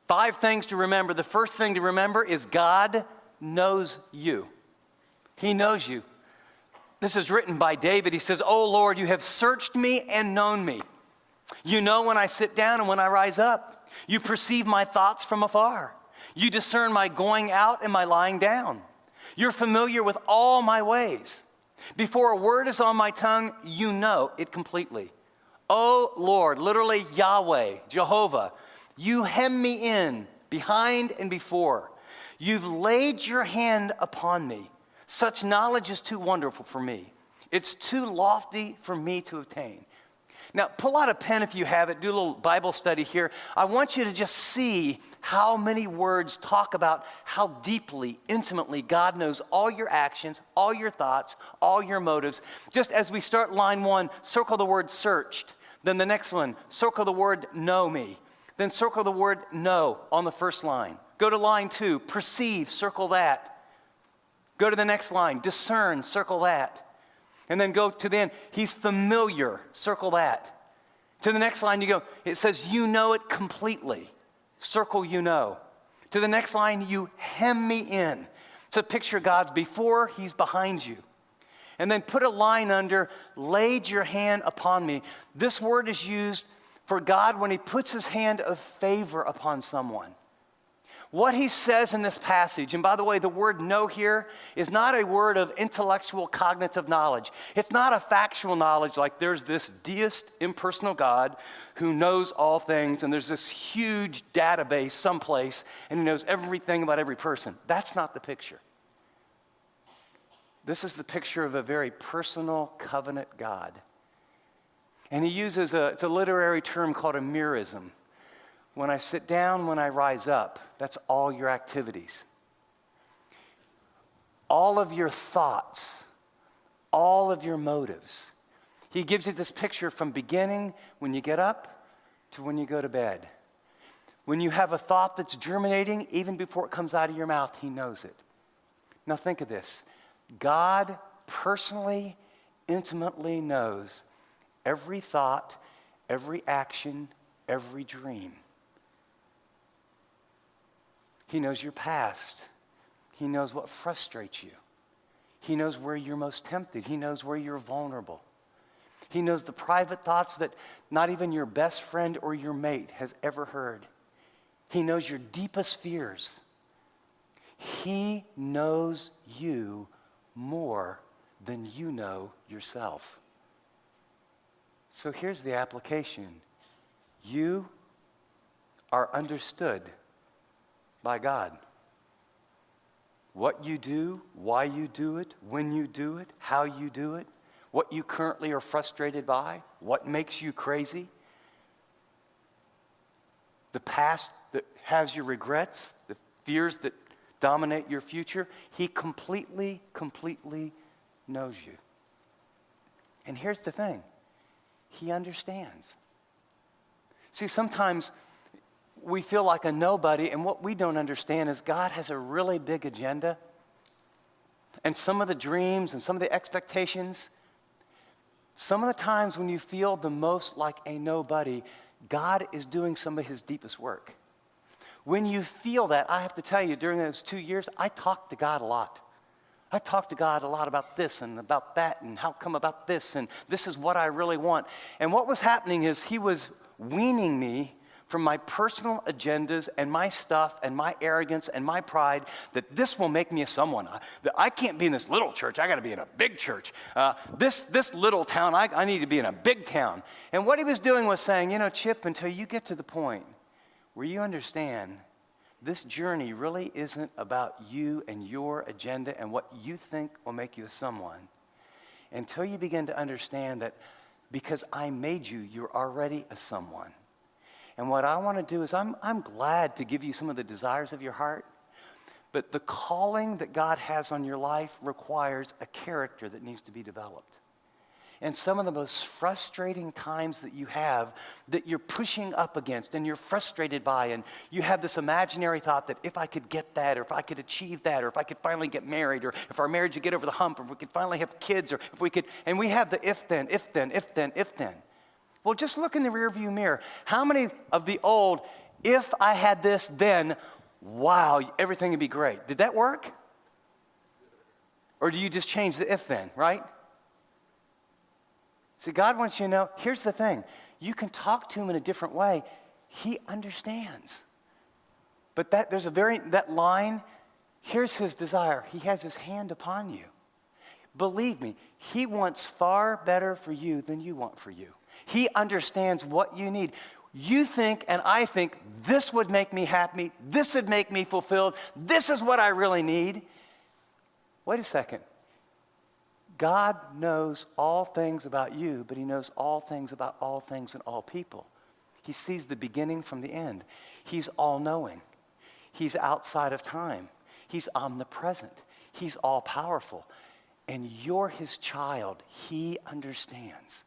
5 things to remember. The first thing to remember is God knows you. He knows you. This is written by David. He says, "Oh Lord, you have searched me and known me. You know when I sit down and when I rise up. You perceive my thoughts from afar. You discern my going out and my lying down. You're familiar with all my ways. Before a word is on my tongue, you know it completely. Oh Lord," literally Yahweh, Jehovah, "you hem me in, behind and before. You've laid your hand upon me. Such knowledge is too wonderful for me. It's too lofty for me to attain." Now, pull out a pen if you have it. Do a little Bible study here. I want you to just see how many words talk about how deeply, intimately God knows all your actions, all your thoughts, all your motives. Just as we start line 1, circle the word searched. Then the next one, circle the word know me. Then circle the word know on the first line. Go to line 2, perceive, circle that. Go to the next line, discern, circle that. And then go to the end, he's familiar, circle that. To the next line you go, it says you know it completely, circle you know. To the next line, you hem me in. So picture God's before, he's behind you. And then put a line under, laid your hand upon me. This word is used for God when he puts his hand of favor upon someone. What he says in this passage, and by the way, the word know here is not a word of intellectual cognitive knowledge. It's not a factual knowledge like there's this deist, impersonal God who knows all things and there's this huge database someplace and he knows everything about every person. That's not the picture. This is the picture of a very personal covenant God. And he uses it's a literary term called a merism. When I sit down, when I rise up, that's all your activities. All of your thoughts, all of your motives. He gives you this picture from beginning when you get up to when you go to bed. When you have a thought that's germinating, even before it comes out of your mouth, he knows it. Now think of this. God personally, intimately knows every thought, every action, every dream. He knows your past. He knows what frustrates you. He knows where you're most tempted. He knows where you're vulnerable. He knows the private thoughts that not even your best friend or your mate has ever heard. He knows your deepest fears. He knows you more than you know yourself. So here's the application. You are understood by God. What you do, why you do it, when you do it, how you do it, what you currently are frustrated by, what makes you crazy, the past that has your regrets, the fears that dominate your future, he completely knows you. And here's the thing, he understands. See, sometimes we feel like a nobody, and what we don't understand is God has a really big agenda. And some of the dreams and some of the expectations, some of the times when you feel the most like a nobody, God is doing some of his deepest work. When you feel that, I have to tell you, during those 2 years, I talked to God a lot. I talked to God a lot about this and about that and how come about this and this is what I really want. And what was happening is he was weaning me from my personal agendas and my stuff and my arrogance and my pride that this will make me a someone. That I can't be in this little church. I got to be in a big church. This little town, I need to be in a big town. And what he was doing was saying, you know, Chip, until you get to the point where you understand this journey really isn't about you and your agenda and what you think will make you a someone. Until you begin to understand that because I made you, you're already a someone. And what I want to do is I'm glad to give you some of the desires of your heart, but the calling that God has on your life requires a character that needs to be developed. And some of the most frustrating times that you have that you're pushing up against and you're frustrated by, and you have this imaginary thought that if I could get that, or if I could achieve that, or if I could finally get married, or if our marriage would get over the hump, or if we could finally have kids, or if we could, and we have the if then. Well, just look in the rearview mirror. How many of the old If I had this, then, wow, everything would be great. Did that work? Or do you just change the if then, right? See, God wants you to know, here's the thing. You can talk to him in a different way. He understands. But that line, here's his desire. He has his hand upon you. Believe me, he wants far better for you than you want for you. He understands what you need. You think and I think this would make me happy, this would make me fulfilled, this is what I really need. Wait a second. God knows all things about you, but he knows all things about all things and all people. He sees the beginning from the end. He's all-knowing. He's outside of time. He's omnipresent. He's all-powerful. And you're his child. He understands.